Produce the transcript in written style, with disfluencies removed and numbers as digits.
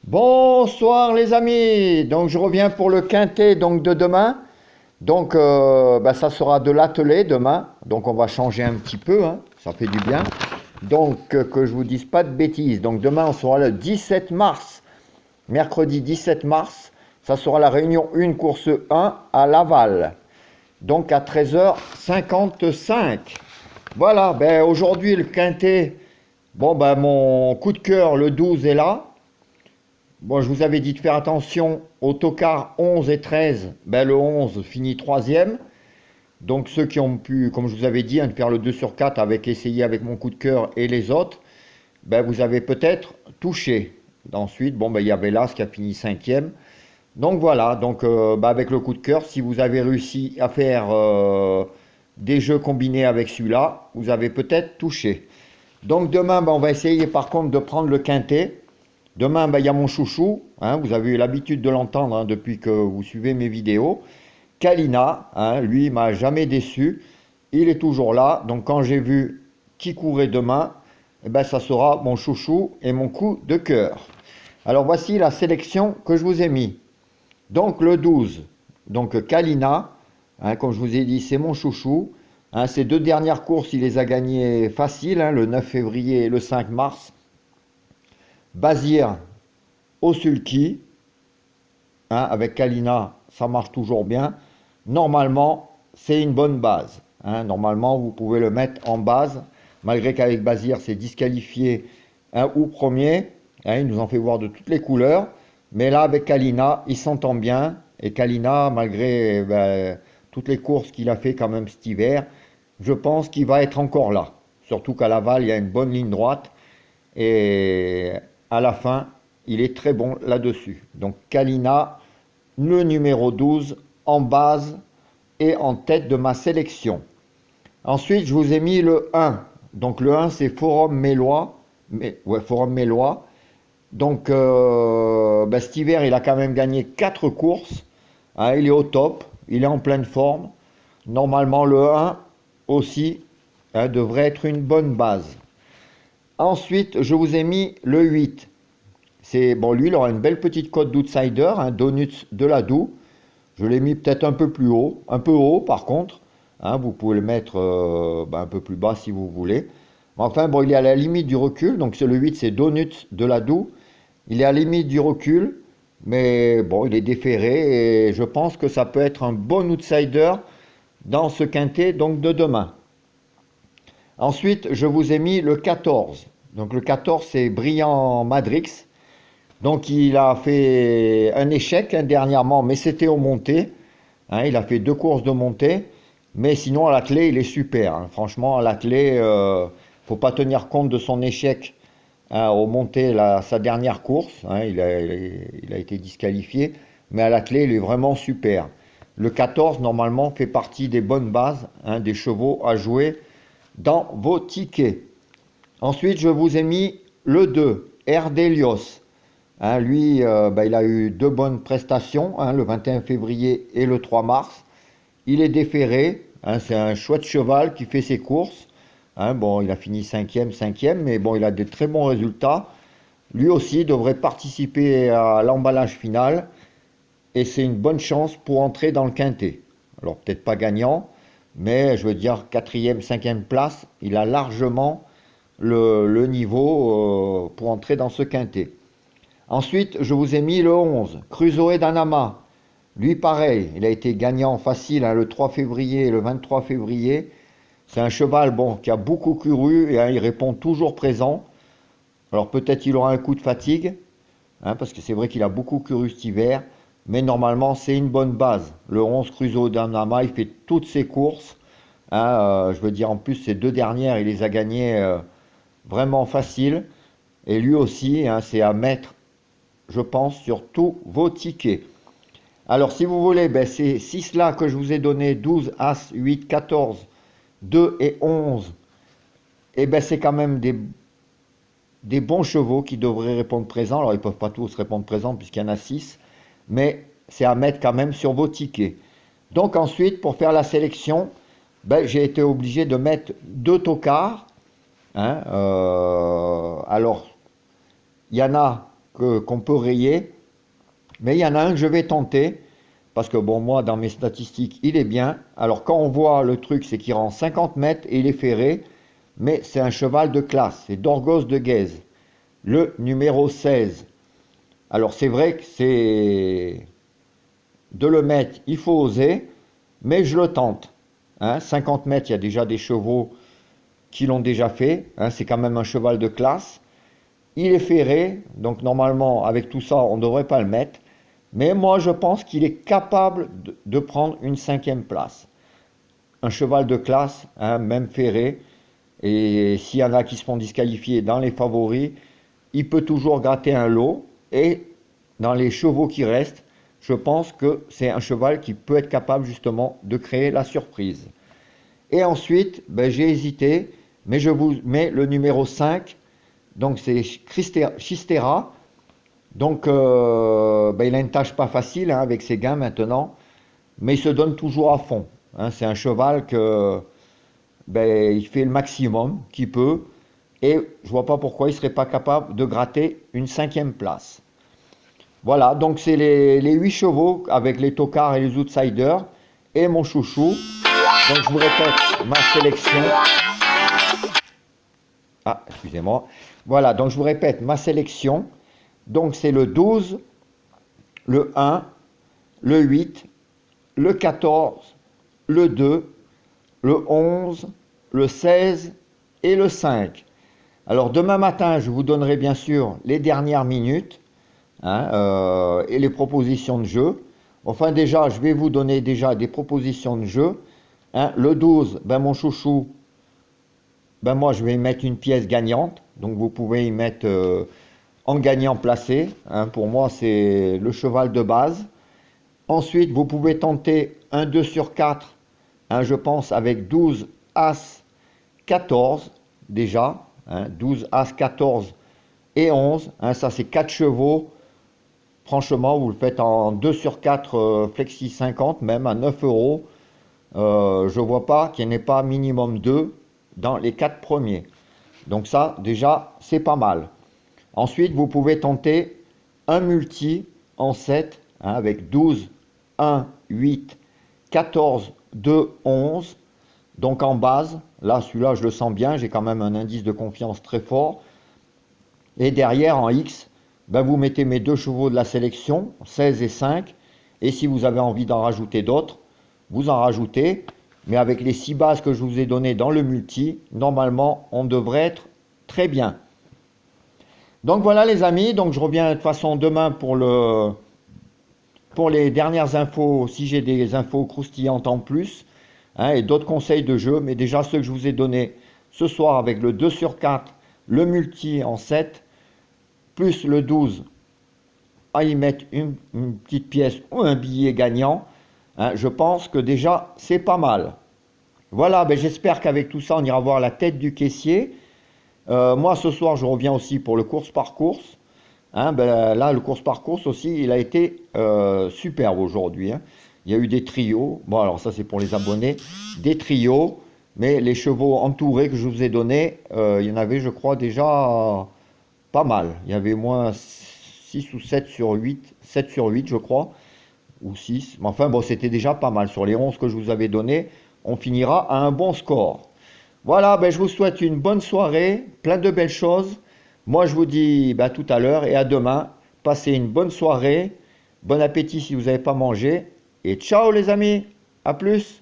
Bonsoir les amis, donc je reviens pour le quintet donc de demain. Donc ça sera de l'attelé demain, donc on va changer un petit peu, hein, ça fait du bien. Donc que je vous dise pas de bêtises, donc demain on sera le 17 mars, mercredi 17 mars, ça sera la réunion 1 course 1 à Laval, donc à 13h55. Voilà, ben aujourd'hui le quintet, bon ben mon coup de cœur le 12 est là. Bon, je vous avais dit de faire attention au tocard 11 et 13. Ben, le 11 finit 3e. Donc ceux qui ont pu, comme je vous avais dit, de faire le 2 sur 4 avec essayé avec mon coup de cœur et les autres, ben, vous avez peut-être touché. Ensuite, bon, ben, il y avait l'As qui a fini 5e. Donc voilà, donc avec le coup de cœur, si vous avez réussi à faire des jeux combinés avec celui-là, vous avez peut-être touché. Donc demain, on va essayer par contre de prendre le quintet. Demain, il y a mon chouchou, hein, vous avez eu l'habitude de l'entendre hein, depuis que vous suivez mes vidéos. Kalina, hein, lui, il m'a jamais déçu. Il est toujours là. Donc quand j'ai vu qui courait demain, ça sera mon chouchou et mon coup de cœur. Alors voici la sélection que je vous ai mis. Donc le 12, donc Kalina, hein, comme je vous ai dit, c'est mon chouchou. Hein, ces deux dernières courses, il les a gagnées facile, hein, le 9 février et le 5 mars. Bazir au sulky, hein, avec Kalina, ça marche toujours bien. Normalement, c'est une bonne base. Hein. Normalement, vous pouvez le mettre en base, malgré qu'avec Bazir, c'est disqualifié ou premier. Hein, il nous en fait voir de toutes les couleurs. Mais là, avec Kalina, il s'entend bien. Et Kalina, malgré toutes les courses qu'il a fait quand même cet hiver, je pense qu'il va être encore là. Surtout qu'à Laval, il y a une bonne ligne droite. Et à la fin, il est très bon là-dessus. Donc Kalina, le numéro 12 en base et en tête de ma sélection. Ensuite, je vous ai mis le 1. Donc le 1, c'est Forum Mélois. Forum Mélois. Donc cet hiver, il a quand même gagné 4 courses. Hein, il est au top. Il est en pleine forme. Normalement, le 1 aussi devrait être une bonne base. Ensuite, je vous ai mis le 8. Bon, lui, il aura une belle petite cote d'outsider, hein, Donuts de la Doue. Je l'ai mis peut-être un peu plus haut, un peu haut par contre. Hein, vous pouvez le mettre un peu plus bas si vous voulez. Enfin, bon, il est à la limite du recul. Donc, c'est le 8, c'est Donuts de la Doue. Il est à la limite du recul, mais bon, il est déféré et je pense que ça peut être un bon outsider dans ce quintet donc de demain. Ensuite, je vous ai mis le 14. Donc, le 14, c'est Brillant Madrix. Donc il a fait un échec dernièrement, mais c'était aux montées. Hein, il a fait 2 courses de montée, mais sinon à la clé il est super. Hein. Franchement à la clé, faut pas tenir compte de son échec aux montées sa dernière course. Hein, il a été disqualifié, mais à la clé il est vraiment super. Le 14 normalement fait partie des bonnes bases, hein, des chevaux à jouer dans vos tickets. Ensuite je vous ai mis le 2, Erdelios. Hein, lui, il a eu 2 bonnes prestations, hein, le 21 février et le 3 mars. Il est déféré, hein, c'est un chouette cheval qui fait ses courses. Hein, bon, il a fini 5e, mais bon, il a de très bons résultats. Lui aussi devrait participer à l'emballage final. Et c'est une bonne chance pour entrer dans le quintet. Alors peut-être pas gagnant, mais je veux dire 4e, 5e place, il a largement le niveau pour entrer dans ce quintet. Ensuite, je vous ai mis le 11, Crusoe d'Anama. Lui, pareil, il a été gagnant facile hein, le 3 février et le 23 février. C'est un cheval bon, qui a beaucoup couru et hein, il répond toujours présent. Alors peut-être il aura un coup de fatigue, hein, parce que c'est vrai qu'il a beaucoup couru cet hiver. Mais normalement, c'est une bonne base. Le 11, Crusoe d'Anama, il fait toutes ses courses. Hein, je veux dire, en plus, ces 2 dernières, il les a gagnées vraiment faciles. Et lui aussi, hein, c'est à mettre, je pense, sur tous vos tickets. Alors si vous voulez, ces 6 là que je vous ai donné, 12, As, 8, 14, 2 et 11, et c'est quand même des bons chevaux qui devraient répondre présent. Alors ils ne peuvent pas tous répondre présent puisqu'il y en a 6, mais c'est à mettre quand même sur vos tickets. Donc ensuite, pour faire la sélection, j'ai été obligé de mettre 2 tocards. Hein, alors, il y en a qu'on peut rayer. Mais il y en a un que je vais tenter, parce que bon, moi, dans mes statistiques, il est bien. Alors, quand on voit le truc, c'est qu'il rend 50 mètres et il est ferré, mais c'est un cheval de classe, c'est Dorgos de Guèze, le numéro 16. Alors, c'est vrai que c'est de le mettre, il faut oser, mais je le tente. 50 mètres, il y a déjà des chevaux qui l'ont déjà fait, c'est quand même un cheval de classe. Il est ferré, donc normalement, avec tout ça, on ne devrait pas le mettre. Mais moi, je pense qu'il est capable de prendre une 5e place. Un cheval de classe, même ferré. Et s'il y en a qui se font disqualifier dans les favoris, il peut toujours gratter un lot. Et dans les chevaux qui restent, je pense que c'est un cheval qui peut être capable justement de créer la surprise. Et ensuite, j'ai hésité, mais je vous mets le numéro 5. Donc c'est Chistera. Donc, il a une tâche pas facile avec ses gains maintenant, mais il se donne toujours à fond. C'est un cheval que il fait le maximum qu'il peut, et je vois pas pourquoi il serait pas capable de gratter une 5e place. Voilà, donc c'est les 8 chevaux avec les tocards et les outsiders et mon chouchou. Donc je vous répète ma sélection. Ah, excusez-moi. Voilà, donc je vous répète ma sélection. Donc c'est le 12, le 1, le 8, le 14, le 2, le 11, le 16 et le 5. Alors demain matin, je vous donnerai bien sûr les dernières minutes et les propositions de jeu. Enfin déjà, je vais vous donner déjà des propositions de jeu. Le 12, mon chouchou, moi je vais y mettre une pièce gagnante. Donc vous pouvez y mettre... en gagnant placé, pour moi c'est le cheval de base. Ensuite vous pouvez tenter un 2 sur 4, je pense avec 12, As, 14 déjà, 12, As, 14 et 11, ça c'est 4 chevaux, franchement vous le faites en 2 sur 4 flexi 50, même à 9 €, je vois pas qu'il n'y en ait pas minimum 2 dans les 4 premiers, donc ça déjà c'est pas mal. Ensuite, vous pouvez tenter un multi en 7 avec 12, 1, 8, 14, 2, 11. Donc en base, là, celui-là, je le sens bien. J'ai quand même un indice de confiance très fort. Et derrière, en X, vous mettez mes 2 chevaux de la sélection, 16 et 5. Et si vous avez envie d'en rajouter d'autres, vous en rajoutez. Mais avec les 6 bases que je vous ai données dans le multi, normalement, on devrait être très bien. Donc voilà les amis, donc je reviens de toute façon demain pour les dernières infos, si j'ai des infos croustillantes en plus, et d'autres conseils de jeu, mais déjà ceux que je vous ai donnés ce soir avec le 2 sur 4, le multi en 7, plus le 12, à y mettre une petite pièce ou un billet gagnant, je pense que déjà c'est pas mal. Voilà, j'espère qu'avec tout ça on ira voir la tête du caissier. Moi ce soir je reviens aussi pour le course par course. Là le course par course aussi il a été superbe aujourd'hui. Il y a eu des trios, bon alors ça c'est pour les abonnés, des trios, mais les chevaux entourés que je vous ai donnés, il y en avait je crois déjà pas mal. Il y avait moins 6 ou 7 sur 8, 7 sur 8 je crois, ou 6, mais enfin bon c'était déjà pas mal. Sur les 11 que je vous avais donnés, on finira à un bon score. Voilà, je vous souhaite une bonne soirée, plein de belles choses. Moi, je vous dis tout à l'heure et à demain. Passez une bonne soirée, bon appétit si vous n'avez pas mangé. Et ciao les amis, à plus.